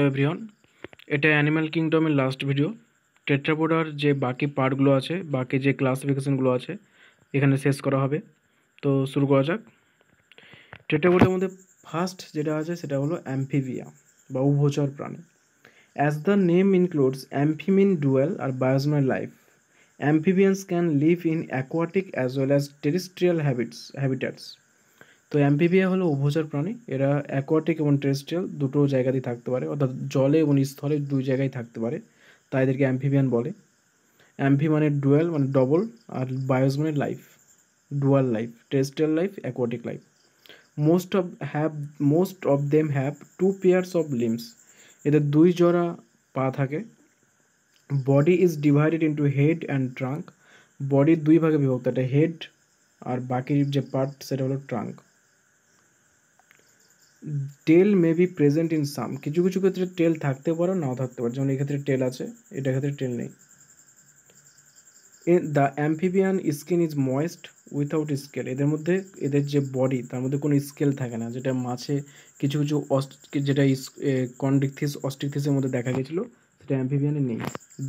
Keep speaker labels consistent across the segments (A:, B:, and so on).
A: Everyone, এটা animal কিংডমের last video. টেট্রাপোডার যে বাকি পার্টগুলো আছে, বাকি যে ক্লাসিফিকেশনগুলো আছে, এখানে শেষ করা হবে। তো শুরু করা যাক। টেট্রাপোডার মধ্যে ফার্স্ট যেটা আছে সেটা হলো অ্যাম্ফিবিয়া বা উভচর প্রাণী। As the name includes amphi mean dual আর bios life, amphibians can live in aquatic as well as terrestrial habitats. তো অ্যাম্ফিবিয়া হলো উভচর প্রাণী। এরা অ্যাকোয়াটিক এবং টেরেস্ট্রিয়াল দুটো জায়গাতেই থাকতে পারে, অর্থাৎ জলে এবং স্থলে দুই জায়গায় থাকতে পারে, তাই এদেরকে অ্যাম্ফিবিয়ান বলে। অ্যাম্ফি মানে ডুয়েল মানে ডবল, আর বায়োস মানে life, dual life, terrestrial life, aquatic life. Most of have most of them have two pairs of limbs, এদের দুই জোড়া পা থাকে। Body is divided into head and trunk, বডির দুই ভাগে বিভক্ত, একটা হেড আর বাকি যে পার্ট সেটা হলো trunk. Tail may be present in some, কিছু কিছু ক্ষেত্রে টেল থাকতে পারে নাও থাকতে পারে, যেমন এই ক্ষেত্রে টেল আছে, এটার ক্ষেত্রে টেল নেই। The amphibian skin is moist without scale, এদের মধ্যে এদের যে বডি তার মধ্যে কোনো স্কেল থাকে না, যেটা মাছে কিছু কিছু যেটা কন্ডিকথিস অস্টিকথিসের মধ্যে দেখা গেছিলো, সেটা অ্যাম্ফিবিয়ানে নেই।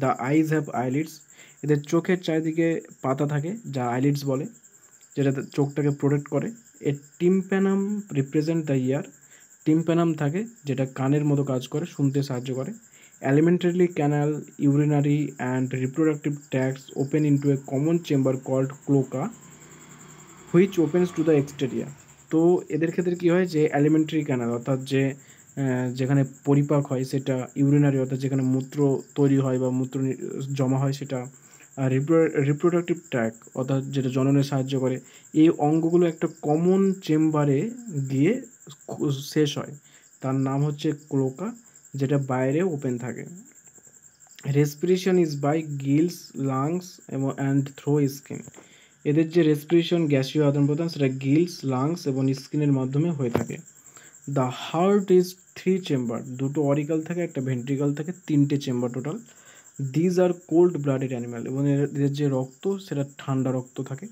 A: দ্য আইজ হ্যাভ আইলিডস, এদের চোখের চারিদিকে পাতা থাকে যা আইলিডস বলে, যেটা চোখটাকে প্রোটেক্ট করে। এ টিম্প্যানাম রিপ্রেজেন্ট দ্য ইয়ার, টিম্প্যানাম থাকে যেটা কানের মতো কাজ করে, শুনতে সাহায্য করে। Alimentary canal, urinary and reproductive tracts open into a common chamber called cloaca, which opens to the exterior. তো এদের ক্ষেত্রে কী হয়, যে অ্যালিমেন্টারি ক্যানাল অর্থাৎ যে যেখানে পরিপাক হয় সেটা, ইউরিনারি অর্থাৎ যেখানে মূত্র তৈরি হয় বা মূত্র জমা হয় সেটা, আর রিপ্রোডাক্টিভ ট্র্যাক অর্থাৎ যেটা জননে সাহায্য করে, এই অঙ্গগুলো একটা কমন চেম্বারে গিয়ে শেষ হয়, তার নাম হচ্ছে ক্লোকা, যেটা বাইরে ওপেন থাকে। Respiration is by gills, lungs এবং অ্যান্ড থ্রো স্কিন, এদের যে রেসপিরেশন গ্যাসীয় আদান প্রদান সেটা গিলস, লাংস এবং স্কিনের মাধ্যমে হয়ে থাকে। দ্য হার্ট ইজ 3 চেম্বার, দুটো অরিকাল থাকে, একটা ভেন্ট্রিকাল থাকে, 3টে chamber total. These are cold blooded animal, এবং এদের যে রক্ত সেটা ঠান্ডা রক্ত থাকে।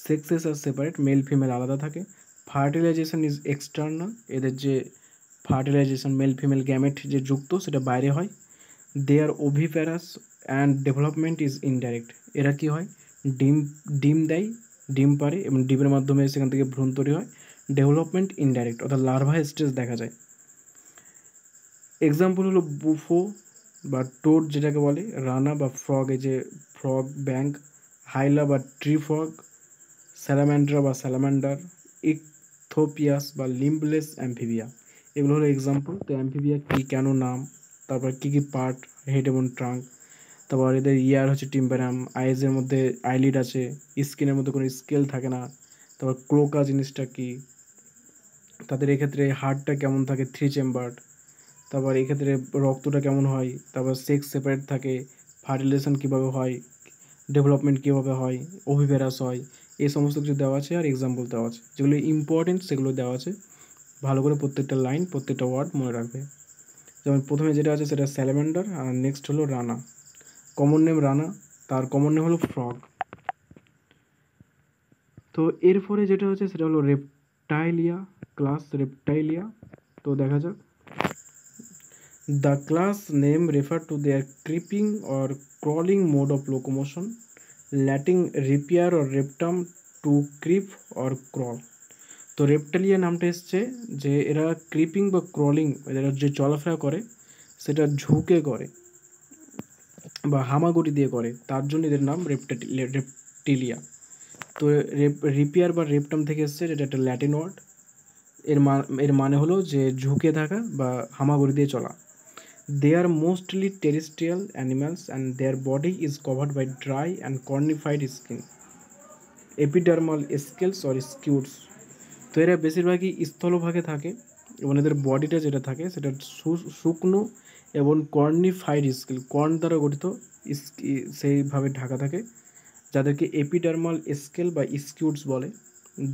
A: সেক্সেস আর সেপারেট, মেল ফিমেল আলাদা থাকে। ফার্টিলাইজেশন ইজ এক্সটার্নাল, এদের যে ফার্টিলাইজেশন মেল ফিমেল গ্যামেট যে যুক্ত সেটা বাইরে হয়। দে আর ওভিপ্যারাস অ্যান্ড ডেভেলপমেন্ট ইজ ইনডাইরেক্ট, এরা কী হয়, ডিম ডিম দেয়, ডিম পারে এবং ডিমের মাধ্যমে সেখান থেকে ভ্রূণ তৈরি হয়। ডেভেলপমেন্ট ইনডাইরেক্ট অর্থাৎ লার্ভা স্টেজ দেখা যায়। এক্সাম্পল হলো বুফো বা টোড যেটাকে বলে, রানা বা ফ্রগ, এই যে ফ্রগ ব্যাঙ্ক, হাইলা বা ট্রি ফ্রগ, স্যালাম্যান্ড্রা বা স্যালামান্ডার, ইকথোপিয়াস বা লিম্বলেস অ্যাম্ফিবিয়া, এগুলো হলো এক্সাম্পল। তো অ্যাম্ফিবিয়া কী, কেন নাম, তারপর কী কী পার্ট, হেড এবং ট্রাঙ্ক, তারপর এদের ইয়ার হচ্ছে টিম্প্যানাম, আইজের মধ্যে আইলিড আছে, স্কিনের মধ্যে কোনো স্কেল থাকে না, তারপর ক্লোকা জিনিসটা কী, তাদের এক্ষেত্রে হার্টটা কেমন থাকে, 3 চেম্বার, তারপর এক্ষেত্রে রক্তটা কেমন হয়, তারপর সেক্স সেপারেট থাকে, ফার্টিলাইজেশন কীভাবে হয়, ডেভেলপমেন্ট কীভাবে হয়, ওভিপ্যারাস হয়, এই সমস্ত কিছু দেওয়া আছে আর এক্সাম্পল দেওয়া আছে, যেগুলো ইম্পর্টেন্ট সেগুলো দেওয়া আছে। ভালো করে প্রত্যেকটা লাইন প্রত্যেকটা ওয়ার্ড মনে রাখবে। যেমন প্রথমে যেটা আছে সেটা স্যালামান্ডার, আর নেক্সট হলো রানা, কমন নেম রানা, তার কমন নেম হলো ফ্রগ। তো এরপরে যেটা হচ্ছে সেটা হলো রেপটাইলিয়া, ক্লাস রেপটাইলিয়া। তো দেখা যাক। The class name refer to their creeping or crawling mode of locomotion, Latin repere or reptum, to creep or crawl. তো রেপটালিয়া নামটা এসছে যে এরা ক্রিপিং বা ক্রলিং, এরা যে চলাফেরা করে সেটা ঝুঁকে করে বা হামাগুড়ি দিয়ে করে, তার জন্য এদের নাম রেপটিলিয়া। তো রিপিয়ার বা রেপটাম থেকে এসছে, যেটা একটা ল্যাটিন ওয়ার্ড, এর মানে হলো যে ঝুঁকে থাকা বা হামাগুড়ি দিয়ে চলা। They are mostly terrestrial animals and their body is covered by dry and cornified skin, epidermal scales or scutes. তো এরা বেশিরভাগই স্থলভাগে থাকে এবং এদের বডিটা যেটা থাকে সেটা শুকনো এবং কর্নিফাইড স্কেল, কর্ন দ্বারা গঠিত সেইভাবে ঢাকা থাকে, যাদেরকে এপিডার্মাল স্কেল বা স্কিউটস বলে।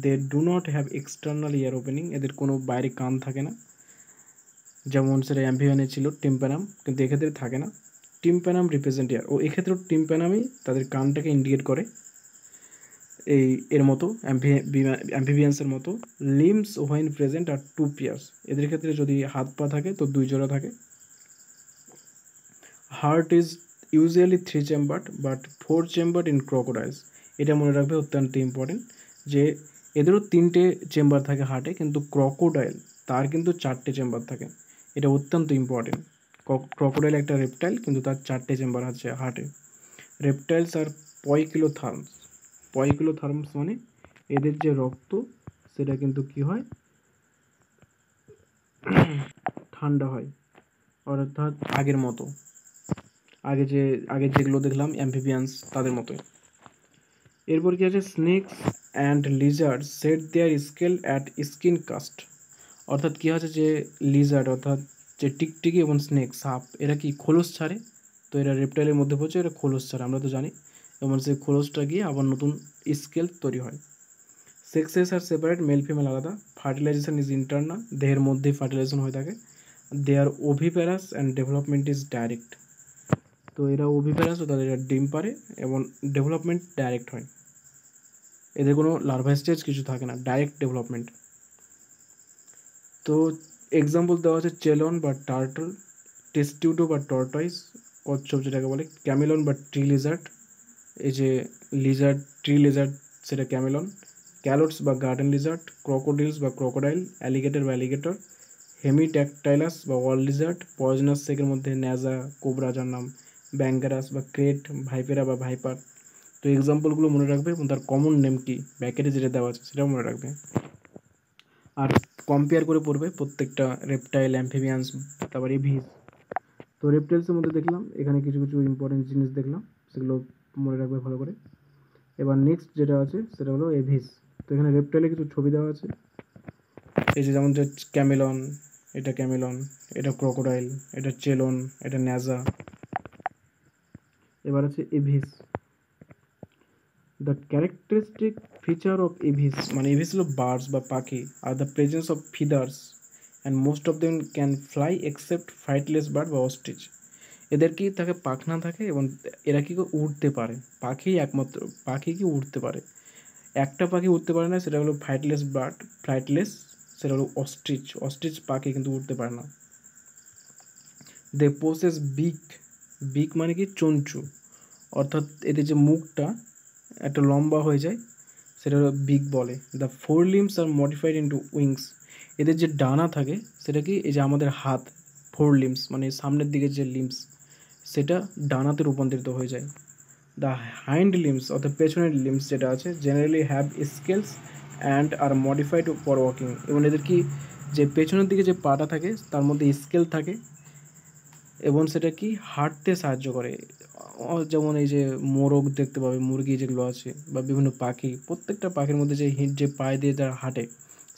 A: They do not have external ear opening, এদের কোনো বাইরে কান থাকে না, যেমন সেটা অ্যাম্ফিবিয়ানে ছিল টিম্প্যানাম, কিন্তু এক্ষেত্রে থাকে না। টিম্প্যানাম রিপ্রেজেন্ট ইয়ার, ও এক্ষেত্রেও টিম্প্যানামই তাদের কানটাকে ইন্ডিকেট করে, এই এর মতো অ্যাম্ফিবিয়ান্সের মতো। লিম্স হোয়েন প্রেজেন্ট আর 2 পেয়ার্স, এদের ক্ষেত্রে যদি হাত পা থাকে তো 2 জোড়া থাকে। Heart is usually 3 chambered but 4 chambered in crocodiles. এটা মনে রাখবে, অত্যন্ত ইম্পর্টেন্ট, যে এদেরও 3টে চেম্বার থাকে হার্টে, কিন্তু ক্রোকোডাইল তার কিন্তু 4টে চেম্বার থাকে। এটা অত্যন্ত ইম্পর্টেন্ট। ক্রোকোডাইল একটা রেপটাইল, কিন্তু তার 4টে চেম্বার আছে হার্টে। রেপটাইলস আর পয়কিলোথার্মস। পয়কিলোথার্মস মানে এদের যে রক্ত সেটা কিন্তু কি হয়, ঠান্ডা হয়, অর্থাৎ আগের মতো, আগে যেগুলো দেখলাম অ্যাম্ফিবিয়ান্স তাদের মতোই। এরপর কি আছে, snakes and lizard shed their scale at skin cast. অর্থাৎ কি আছে, যে লিজার্ড অর্থাৎ যে টিকটিকি এবং স্নেক সাপ, এরা কি খোলস ছাড়ে, তো এরা রেপটাইলের মধ্যে পড়ছে, এরা খোলস ছাড়ে, আমরা তো জানি, এবং সেই খোলসটা গিয়ে আবার নতুন স্কেল তৈরি হয়। সেক্সেস আর সেপারেট, মেল ফিমেল আলাদা। ফার্টিলাইজেশন ইজ ইন্টারনাল, দেহের মধ্যেই ফার্টিলাইজেশন হয়ে থাকে। দে আর ওভিপ্যারাস অ্যান্ড ডেভেলপমেন্ট ইজ ডাইরেক্ট। তো এরা ওভিপ্যারাস, ও তাদের ডিম পারে এবং ডেভেলপমেন্ট ডাইরেক্ট হয়, এদের কোনো লার্ভা স্টেজ কিছু থাকে না, ডাইরেক্ট ডেভেলপমেন্ট। তো এক্সাম্পল দেওয়া আছে চেলন বা টার্টল, টেস্টিউডো বা টর্টয়েস, কচ্ছপ যেটাকে বলে, ক্যামেলন বা ট্রি লিজার্ড, এই যে লিজার্ড, ট্রি লিজার্ড সেটা ক্যামেলন, ক্যালোটস বা গার্ডেন লিজার্ড, ক্রোকোডিলস বা ক্রোকোডাইল, অ্যালিগেটর বা অ্যালিগেটর, হেমিট্যাকটাইলাস বা ওয়াল লিজার্ড, পয়জনাস স্নেকের মধ্যে ন্যাজা, কোবরা যার নাম, ব্যাঙ্গারাস বা ক্রেট, ভাইপেরা বা ভাইপার। তো এক্সাম্পলগুলো মনে রাখবে এবং তার কমন নেম কি ব্যাকেটে যেটা দেওয়া আছে সেটাও মনে রাখবে, আর কম্পেয়ার করে পড়বে প্রত্যেকটা রেপটাইল, অ্যাম্ফিবিয়ান্স, তারপর এভিস। তো রেপটাইলসের মধ্যে দেখলাম এখানে কিছু কিছু ইম্পর্টেন্ট জিনিস দেখলাম, সেগুলো মনে রাখবে ভালো করে। এবার নেক্সট যেটা আছে সেটা হলো এভিস। তো এখানে রেপটাইলে কিছু ছবি দেওয়া আছে, এই যে যেমন যে ক্যামেলন, এটা ক্যামেলন, এটা ক্রোকোডাইল, এটা চেলন, এটা ন্যাজা। এবার আছে aves. The characteristic feature of aves, মানে এভিস হলো বার্ডস বা পাখি, আর the presence of feathers and most of them can fly except flightless bird বা অস্ট্রিচ। এদের কি থাকে, পাখনা থাকে, এবং এরা কি উড়তে পারে, পাখি একমাত্র পাখি কি উড়তে পারে। একটা পাখি উঠতে পারে না, সেটা হলো ফ্লাইটলেস বার্ড, ফ্লাইটলেস, সেটা হলো অস্ট্রিচ, অস্ট্রিচ পাখি কিন্তু উঠতে পারে না। দে পোসেস বিক, বিক মানে কি চঞ্চু, অর্থাৎ এদের যে মুখটা একটা লম্বা হয়ে যায় সেটা হলো বিক বলে। The four limbs are modified into wings, এদের যে ডানা থাকে সেটা কি, এই যে আমাদের হাত, ফোর লিম্স মানে সামনের দিকে যে লিম্স, সেটা ডানাতে রূপান্তরিত হয়ে যায়। দ্য হাইন্ড লিম্স অর্থাৎ পেছনের লিম্স যেটা আছে, generally have scales and are modified for walking, এবং এদের কি যে পেছনের দিকে যে পাটা থাকে তার মধ্যে স্কেল থাকে, এবং সেটা কি হাঁটতে সাহায্য করে। যেমন এই যে মোরগ দেখতে পাবে, মুরগি যেগুলো আছে, বা বিভিন্ন পাখি, প্রত্যেকটা পাখির মধ্যে যে যে পায়ে দিয়ে যারা হাঁটে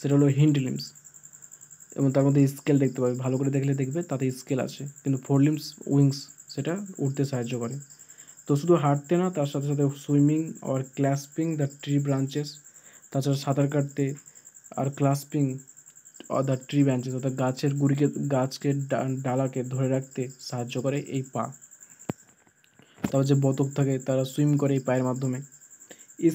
A: সেটা হলো হিন্ড লিম্স, এবং তার মধ্যে স্কেল দেখতে পাবে, ভালো করে দেখলে দেখবে তাতে স্কেল আছে, কিন্তু ফোর লিম্স উইংস সেটা উঠতে সাহায্য করে। তো শুধু হাঁটতে না, তার সাথে সাথে সুইমিং আর ক্লাসপিং দ্য ট্রি ব্রাঞ্চেস, তাছাড়া সাঁতার কাটতে আর ক্লাসপিং দ্য ট্রি ব্রাঞ্চেস অর্থাৎ গাছের গুড়িকে, গাছকে ডালাকে ধরে রাখতে সাহায্য করে এই পা। তারপর যে বতক থাকে তারা সুইম করে এই পায়ের মাধ্যমে।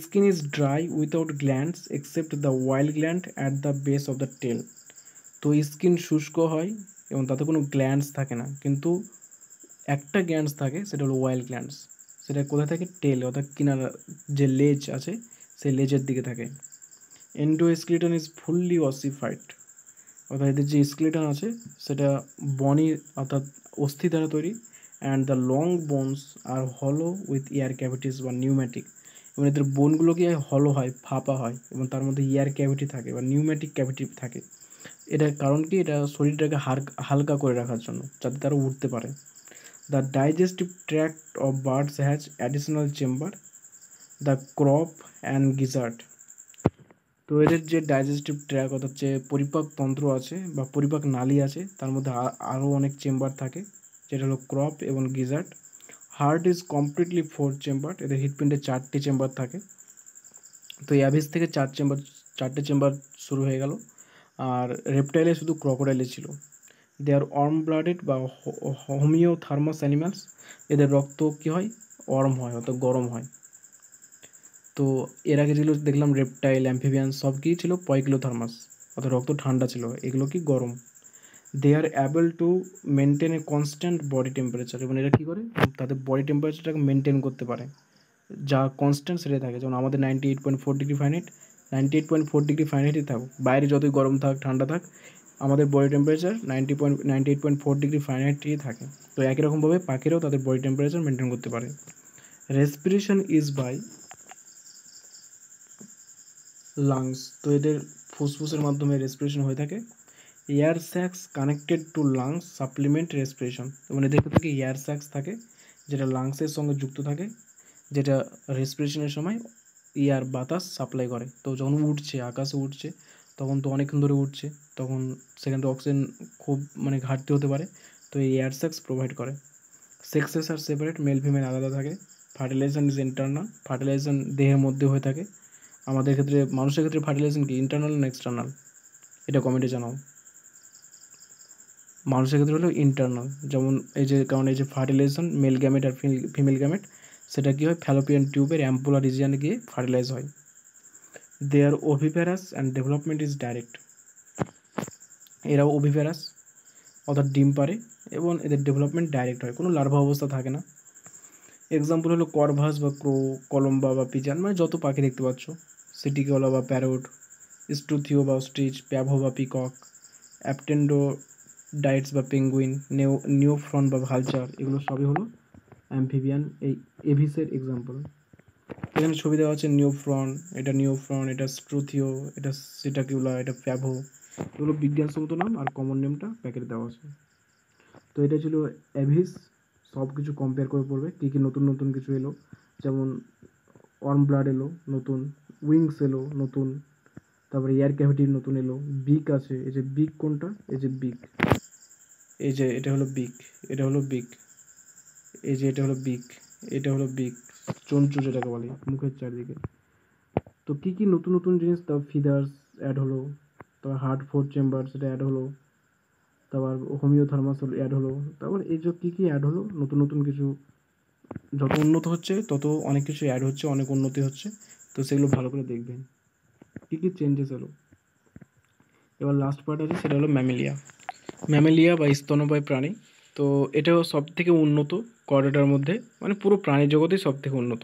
A: Skin is dry without glands except the oil gland at the base of the tail. তো স্কিন শুষ্ক হয় এবং তাতে কোনো গ্ল্যান্ডস থাকে না, কিন্তু একটা গ্ল্যান্ডস থাকে, সেটা হলো ওয়াইল্ড গ্ল্যান্ডস। সেটা কোথায় থাকে, টেল অর্থাৎ কিনারা যে লেজ আছে সেই লেজের দিকে থাকে। এন্ডোস্কেলিটন ইজ ফুললি অসিফাইড, অর্থাৎ এদের যে স্কেলিটন আছে সেটা বনি অর্থাৎ অস্থি দ্বারা তৈরি। অ্যান্ড দ্য লং বোনস আর হলো উইথ ইয়ার ক্যাভিটিস বা নিউম্যাটিক, এবং এদের বোনগুলো কি হলো হয়, ফাঁপা হয়, এবং তার মধ্যে ইয়ার ক্যাভিটি থাকে বা নিউম্যাটিক ক্যাভিটি থাকে। এটার কারণ কি, এটা শরীরটাকে হালকা করে রাখার জন্য, যাতে তারা উঠতে পারে। The digestive tract of birds has additional chamber, the crop and gizzard. তো এদের যে ডাইজেস্টিভ ট্র্যাক অর্থাৎ যে পরিপাক তন্ত্র আছে বা পরিপাক নালী আছে, তার মধ্যে আরও অনেক চেম্বার থাকে, যেটা হলো ক্রপ এবং gizzard. Heart is completely 4 chamber, এদের হৃৎপিণ্ডে 4টি চেম্বার থাকে। তো অ্যাভিস থেকে 4টে চেম্বার শুরু হয়ে গেল, আর রেপটাইলে শুধু ক্রকোডাইলে ছিল। দে আর ওয়ার্ম ব্লাডেড বা হোমিওথার্মাস অ্যানিমালস, এদের রক্ত কী হয়, ওয়ার্ম হয় অর্থাৎ গরম হয়। তো এর আগে যেগুলো দেখলাম রেপটাইল, অ্যাম্ফিবিয়ান, সব কী ছিল, পয়কিলোথার্মাস অর্থাৎ রক্ত ঠান্ডা ছিল, এগুলো কি গরম। They are able to maintain a constant body temperature, এবং এরা কী করে তাদের বডি টেম্পারেচারটাকে মেনটেন করতে পারে, যা কনস্ট্যান্ট সেটাই থাকে। যেমন আমাদের 98.4 ডিগ্রি ফারেনহাইট, 98.4 ডিগ্রি ফারেনহাইটই থাকুক, বাইরে যতই গরম থাক ঠান্ডা থাক, আমাদের বডি টেম্পারেচার 98.4 ডিগ্রি ফারেনহাইটই থাকে। তো একই রকমভাবে পাখিরাও তাদের বডি টেম্পারেচার মেনটেন করতে পারে। রেসপিরেশন ইজ বাই লাংস, তো এদের ফুসফুসের মাধ্যমে রেসপিরেশন হয়ে থাকে। Air sacs connected to lungs supplement respiration, এবং এদের থেকে এয়ার স্যাক্স থাকে যেটা লাংসের সঙ্গে যুক্ত থাকে, যেটা রেসপিরেশনের সময় এয়ার বাতাস সাপ্লাই করে। তো যখন উঠছে, আকাশে উঠছে, তখন তো অনেকক্ষণ ধরে উঠছে, তখন সেখানে তো অক্সিজেন খুব মানে ঘাটতি হতে পারে, তো এই এয়ার স্যাক্স প্রোভাইড করে। সেক্সেস আর সেপারেট, মেল ফিমেল আলাদা থাকে। ফার্টিলাইজেশন ইজ ইন্টারনাল, ফার্টিলাইজেশন দেহের মধ্যে হয়ে থাকে। আমাদের ক্ষেত্রে, মানুষের ক্ষেত্রে ফার্টিলাইজেশন কি ইন্টারনাল না এক্সটার্নাল, এটা কমেন্টে জানাও। মানুষের ক্ষেত্রে হলো ইন্টারনাল, যেমন এই যে কারণ এই যে ফার্টিলাইজেশন মেল গ্যামেট আর ফিমেল গ্যামেট, সেটা কী হয় ফ্যালোপিয়ান টিউবের অ্যাম্পুলার রিজিয়নে গিয়ে ফার্টিলাইজ হয়। দে আর ওভিপ্যারাস অ্যান্ড ডেভেলপমেন্ট ইজ ডাইরেক্ট, এরাও ওভিপ্যারাস অর্থাৎ ডিম পারে, এবং এদের ডেভেলপমেন্ট ডাইরেক্ট হয়, কোনো লার্ভা অবস্থা থাকে না। এক্সাম্পল হলো করভাস বা ক্রো, কলম্বা বা পিজান, মানে যত পাখি দেখতে পাচ্ছ, সিটিকলা বা প্যারোট, স্টুথিও বা স্ট্রিচ, প্যাভো বা পিকক, অ্যাপটেন্ডো ডাইটস বা পেঙ্গুইন, নিওফ্রন বা ভালচার, এগুলো সবই হলো অ্যাম্ফিবিয়ান এই এভিসের এক্সাম্পল। এখানে ছবি দেওয়া আছে নিওফ্রন, এটা স্ট্রুথিও, এটা সিটাকিউলা, এটা প্যাভো, এগুলো বিজ্ঞানসম্মত নাম, আর কমন নেমটা প্যাকেটে দেওয়া আছে। তো এটা ছিল অ্যাভিস, সব কিছু কম্পেয়ার করে পড়বে, কী কী নতুন নতুন কিছু এলো, যেমন ওয়ার্ম ব্লাড এলো নতুন, উইংস এলো নতুন, তারপরে এয়ার ক্যাভিটির নতুন এলো, বিক আছে, এই যে বিক কোনটা, এই যে বিক, এই যে এটা হলো বিক, এটা হলো বিক, এই যে এটা হলো বিক, এটা হলো বিক, চঞ্চু যেটাকে বলে মুখের চারদিকে। তো কী কী নতুন নতুন জিনিস, তারপর ফিদার্স অ্যাড হলো, তারপর হার্ট ফোর চেম্বার সেটা অ্যাড হলো, তারপর হোমিওথার্মাস অ্যাড হলো, তারপর এই যে কী কী অ্যাড হলো নতুন নতুন কিছু, যত উন্নত হচ্ছে তত অনেক কিছু অ্যাড হচ্ছে, অনেক উন্নতি হচ্ছে, তো সেগুলো ভালো করে দেখবেন কী কী চেঞ্জেস এলো। এবার লাস্ট পার্ট আছে, সেটা হলো ম্যামেলিয়া। ম্যামেলিয়া বা স্তন্যপায়ী প্রাণী, তো এটাও সব থেকে উন্নত কর্ডাটার মধ্যে, মানে পুরো প্রাণী জগতেই সব থেকে উন্নত।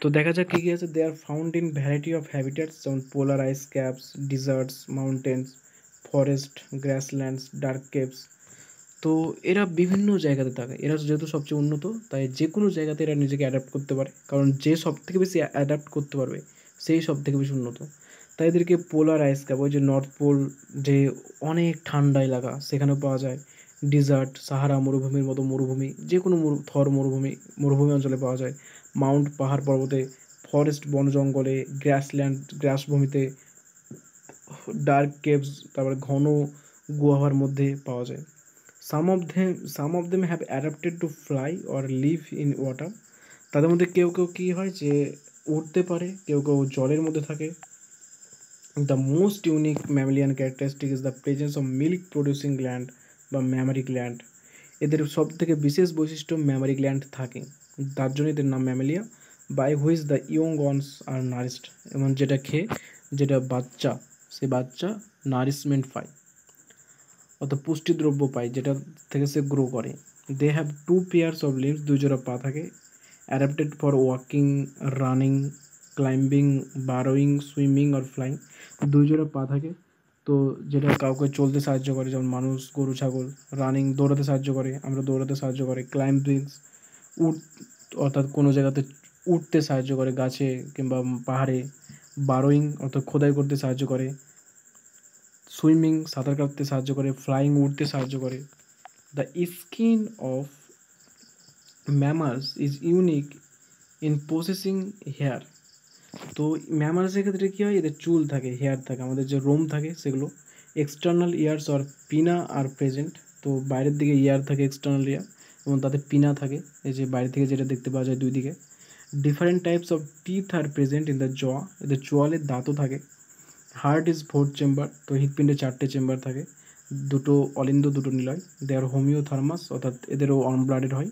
A: তো দেখা যাক কী কী আছে। They are found in variety of habitats, যেমন polar ice caps, deserts, mountains, forest, grasslands, dark caves. তো এরা বিভিন্ন জায়গাতে থাকে, এরা যেহেতু সবচেয়ে উন্নত, তাই যে কোনো জায়গাতে এরা নিজেকে অ্যাডাপ্ট করতে পারে, কারণ যে সব থেকে বেশি অ্যাডাপ্ট করতে পারবে সেই সব থেকে বেশি উন্নত। তাই এদেরকে পোলার আইস ক্যাপ, ওই যে নর্থ পোল, যে অনেক ঠান্ডা এলাকা সেখানেও পাওয়া যায়, ডিজার্ট সাহারা মরুভূমির মতো মরুভূমি, যে কোনো থর মরুভূমি অঞ্চলে পাওয়া যায়, মাউন্ট পাহাড় পর্বতে, ফরেস্ট বন জঙ্গলে, গ্রাসল্যান্ড গ্রাসভূমিতে, ডার্ক কেভস তারপরে ঘন গুহার মধ্যে পাওয়া যায়। Some of them have adapted to fly or live in water, তাদের মধ্যে কেউ কেউ কী হয় যে উড়তে পারে, কেউ কেউ জলের মধ্যে থাকে। The most unique mammalian characteristic is the presence of milk producing gland বা ম্যামারি গ্ল্যান্ড, এদের সব থেকে বিশেষ বৈশিষ্ট্য ম্যামারি গ্ল্যান্ড থাকে, তার জন্য এদের নাম Mammalia. By which the young ones are nourished, এবং যেটা খেয়ে যেটা বাচ্চা, সে বাচ্চা নারিশমেন্ট পায়, অর্থাৎ পুষ্টিদ্রব্য পায়, যেটা থেকে সে গ্রো করে। They have two pairs of limbs, দুই জোড়া পা থাকে, adapted for walking, running, climbing, burrowing, swimming আর ফ্লাইং, দুই জোড়া পা থাকে, তো যেটা কাউকে চলতে সাহায্য করে, যেমন মানুষ, গরু, ছাগল। রানিং দৌড়াতে সাহায্য করে, আমরা দৌড়াতে সাহায্য করে। ক্লাইম্বিং অর্থাৎ কোনো জায়গাতে উঠতে সাহায্য করে, গাছে কিংবা পাহাড়ে। বারোয়িং অর্থাৎ খোদাই করতে সাহায্য করে। সুইমিং সাঁতার কাটতে সাহায্য করে। ফ্লাইং উড়তে সাহায্য করে। The skin of mammals is unique in possessing hair, তো ম্যামালসের ক্ষেত্রে কী হয়, এদের চুল থাকে, হেয়ার থাকে, আমাদের যে রোম থাকে সেগুলো। এক্সটার্নাল ইয়ার্স অর পিনা আর প্রেজেন্ট, তো বাইরের দিকে ইয়ার থাকে এক্সটার্নাল ইয়ার, এবং তাদের পিনা থাকে, এই যে বাইরে থেকে যেটা দেখতে পাওয়া যায় দুই দিকে। Different types of teeth are present in the jaw, এদের চোয়ালের দাঁতও থাকে। হার্ট ইজ 4 চেম্বার, তো হৃৎপিণ্ডে 4টে চেম্বার থাকে, দুটো অলিন্দ দুটো নিলয়। দে আর হোমিওথার্মাস, অর্থাৎ এদেরও ওয়ার্ম ব্লাডেড হয়।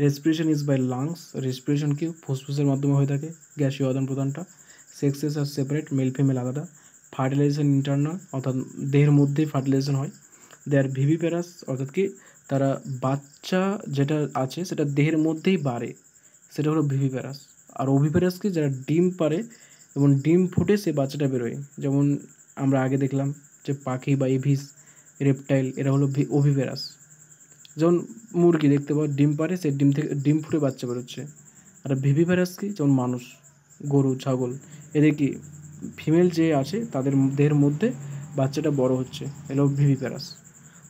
A: Respiration is by lungs, respiration কি ফুসফুসের মাধ্যমে হয়ে থাকে, গ্যাসীয় আদান প্রদানটা। Sexes are separate, male female আলাদা। ফার্টিলাইজেশন ইন্টারনাল, অর্থাৎ দেহের মধ্যেই ফার্টিলাইজেশন হয়। দে আর ভিভিপ্যারাস, অর্থাৎ কি তারা বাচ্চা যেটা আছে সেটা দেহের মধ্যেই বাড়ে, সেটা হলো ভিভিপ্যারাস। আর ওভিপ্যারাস কি, যারা ডিম পারে এবং ডিম ফুটে সে বাচ্চাটা বেরোয়, যেমন আমরা আগে দেখলাম যে পাখি বা এভিস, রেপটাইল, এরা হলো ওভিপ্যারাস। যেমন মুরগি দেখতে পাও ডিম পারে, সে ডিম থেকে ডিম ফুটে বাচ্চা বেরোচ্ছে। আর ভিভিপ্যারাস কি, যেমন মানুষ, গরু, ছাগল, এদের কি ফিমেল যে আছে তাদের দেহের মধ্যে বাচ্চাটা বড় হচ্ছে, এগুলো ভিভিপ্যারাস।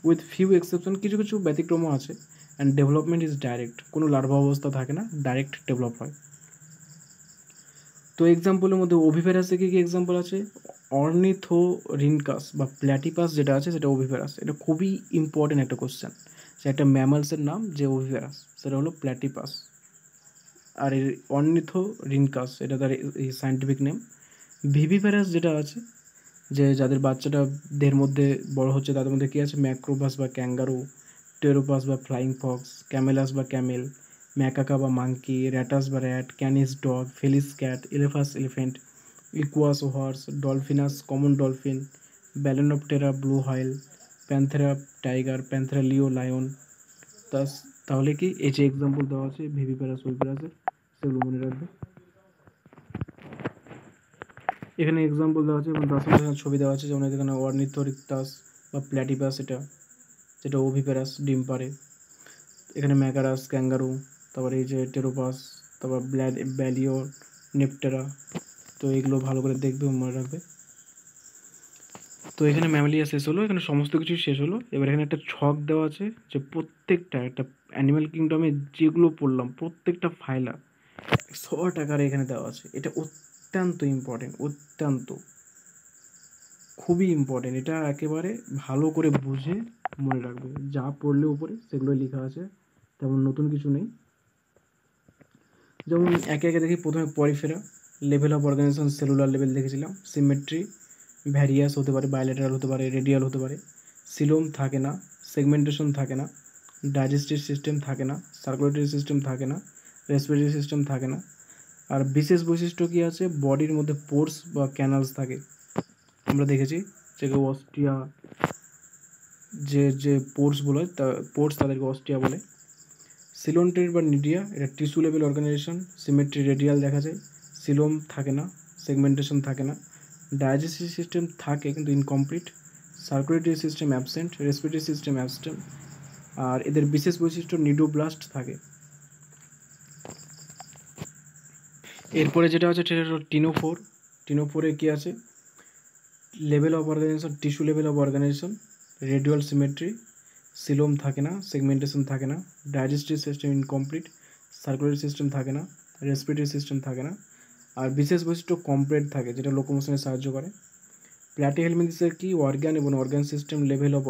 A: উইথ ফিউ এক্সেপশন, কিছু কিছু ব্যতিক্রমও আছে। অ্যান্ড ডেভেলপমেন্ট ইজ ডাইরেক্ট, কোনো লার্ভা অবস্থা থাকে না, ডাইরেক্ট ডেভেলপ হয়। তো এক্সাম্পলের মধ্যে ওভিপ্যারাসে কী কী এক্সাম্পল আছে? অর্নিথোরিনকাস বা প্ল্যাটিপাস যেটা আছে সেটা ওভিপ্যারাস। এটা খুবই ইম্পর্টেন্ট একটা কোশ্চেন, যে একটা ম্যামালসের নাম যে ওভিপ্যারাস, সেটা হলো প্ল্যাটিপাস। আর এর অর্নিথোরিনকাস এটা তার এই সায়েন্টিফিক নেম। ভিভিপ্যারাস যেটা আছে, যে যাদের বাচ্চাটা দেহের মধ্যে বড় হচ্ছে, তাদের মধ্যে কী আছে? ম্যাক্রোবাস বা ক্যাঙ্গারু, টেরোপাস বা ফ্লাইং ফক্স, ক্যামেলাস বা ক্যামেল, ম্যাকাকা বা মাঙ্কি, র্যাটাস বা rat, canis dog, felis cat, elephas elephant, equus horse, delphinus common dolphin, balaenoptera blue whale, panthera tiger, panthera leo lion. তাহলে কি এই যে এক্সাম্পল দেওয়া আছে ভিভিপ্যারাস ওভিপ্যারাসের, সেগুলো মনে রাখবে। এখানে এক্সাম্পল দেওয়া আছে এবং তার সঙ্গে এখানে ছবি দেওয়া আছে, যেমন এখানে অর্নিথোরিকটাস বা প্ল্যাটিপাস, এটা যেটা ওভিপ্যারাস, ডিম পারে। এখানে ম্যাকারাস, ক্যাঙ্গারু, তারপরে এই যে টেরোপাস, তারপর ব্যালিও নেপটেরা। তো এগুলো ভালো করে দেখবে, মনে রাখবে। তো এখানে ম্যামালিয়া শেষ হলো, এখানে সমস্ত কিছু শেষ হলো। এবার এখানে একটা ছক দেওয়া আছে, যে প্রত্যেকটা একটা অ্যানিম্যাল কিংডমে যেগুলো পড়লাম প্রত্যেকটা ফাইলা শর্ট আকারে এখানে দেওয়া আছে। এটা অত্যন্ত ইম্পর্টেন্ট, অত্যন্ত খুবই ইম্পর্টেন্ট। এটা একেবারে ভালো করে বুঝে মনে রাখবে। যা পড়লে উপরে সেগুলোই লেখা আছে, তেমন নতুন কিছু নেই। যেমন একে একে দেখি, প্রথমে Porifera, level of organization cellular level দেখেছিলাম। সিমেট্রি ভ্যারিয়াস হতে পারে, বায়োলেটারাল হতে পারে, রেডিয়াল হতে পারে। সিলোম থাকে না, সেগমেন্টেশন থাকে না, ডাইজেস্টিভ সিস্টেম থাকে না, সার্কুলেটরি সিস্টেম থাকে না, রেসপিরেটরি সিস্টেম থাকে না। আর বিশেষ বৈশিষ্ট্য কী আছে? বডির মধ্যে পোর্স বা ক্যানালস থাকে। আমরা দেখেছি যে অস্ট্রিয়া, যে পোর্স বলে, পোর্স তাদেরকে অস্ট্রিয়া বলে। সিলোনটের বা নিডিয়া, এটা tissue level organization. Symmetry radial দেখা যায়, সিলোম থাকে না, সেগমেন্টেশন থাকে না, ডাইজেস্টিভ সিস্টেম থাকে কিন্তু incomplete, circulatory system absent, respiratory system absent. আর এদের বিশেষ বৈশিষ্ট্য নিডোব্লাস্ট থাকে। এরপরে যেটা আছে সেটা হলো টিনোফোর। টিনোফোরে কী আছে? Level of organization, tissue level of organization, radial symmetry, coelom থাকে না, সেগমেন্টেশন থাকে না, digestive system incomplete, circulatory system থাকে না, রেসপিরেটরি সিস্টেম থাকে না। আর বিশেষ বৈশিষ্ট্য কমপ্লেট থাকে, যেটা লোকোমোশনে সাহায্য করে। প্ল্যাটিহেলমিনথেসের কি অর্গান এবং organ system level of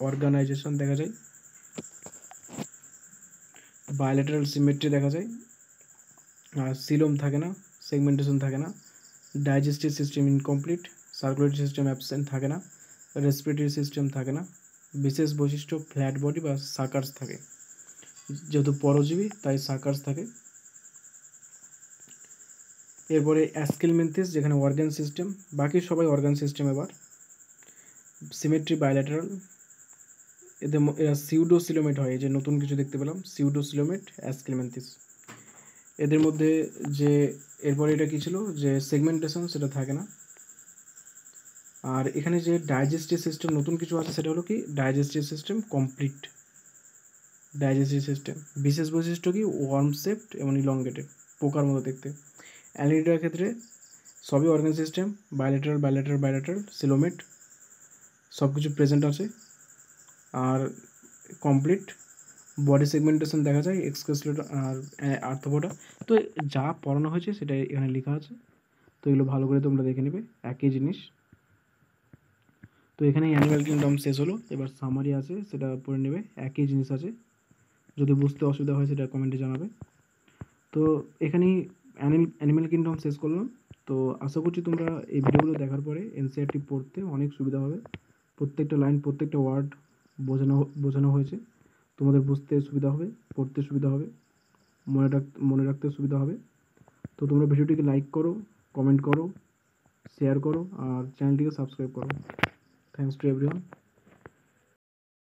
A: organization দেখা যায়। বায়োলেটারাল সিমেট্রি দেখা যায়। আর সিলোম থাকে না, সেগমেন্টেশন থাকে না, digestive system incomplete, circulatory system absent থাকে না, রেসপিরেটরি সিস্টেম থাকে না। বিশেষ বৈশিষ্ট্য ফ্ল্যাট বডি বা সাকার্স থাকে, যেহেতু পরজীবী তাই সাকার্স থাকে। এরপরে অ্যাস্কেলমেন্থিস, যেখানে অর্গান সিস্টেম, বাকি সবাই অর্গান সিস্টেম। এবার সিমেট্রি বায়োল্যাটারাল, এরা সিউডোসিলোমেট হয়, এই যে নতুন কিছু দেখতে পেলাম, সিউডোসিলোমেট, অ্যাস্কেলমেন্থিস। এদের মধ্যে যে এরপরে এটা কী ছিল, যে সেগমেন্টেশন, সেটা থাকে না। আর এখানে যে ডাইজেস্টিভ সিস্টেম নতুন কিছু আছে, সেটা হলো কি digestive system complete. Digestive system বিশেষ বৈশিষ্ট্য কি ওয়ার্ম শেপড এবং ইলংগেটেড, পোকার মতো দেখতে। অ্যানিলিডার ক্ষেত্রে সবই অর্গান সিস্টেম, বায়োলেটারাল সিলোমেট, সব কিছু প্রেজেন্ট আছে। আর কমপ্লিট বডি সেগমেন্টেশন দেখা যায়, এক্সক্রেসলেট আর আর্থ্রোপোডা। তো যা পড়ানো হয়েছে সেটা এখানে লেখা আছে, তো এগুলো ভালো করে তোমরা দেখে নেবে, একই জিনিস। তো এখানে অ্যানিম্যাল কিংডম শেষ হলো, এবার সামারি আছে সেটা পড়ে নেবে, একই জিনিস আছে। যদি বুঝতে অসুবিধা হয় সেটা কমেন্টে জানাবে। তো এখানেই অ্যানিম্যাল কিংডম শেষ করলাম। তো আশা করছি তোমরা এই ভিডিওগুলো দেখার পরে এনসিইআরটি পড়তে অনেক সুবিধা হবে। প্রত্যেকটা লাইন, প্রত্যেকটা ওয়ার্ড বোঝানো হয়েছে, তোমাদের বুঝতে সুবিধা হবে, পড়তে সুবিধা হবে, মনে রাখতে সুবিধা হবে। তো তোমরা ভিডিওটিকে লাইক করো, কমেন্ট করো, শেয়ার করো আর চ্যানেলটিকে সাবস্ক্রাইব করো। Thanks to everyone.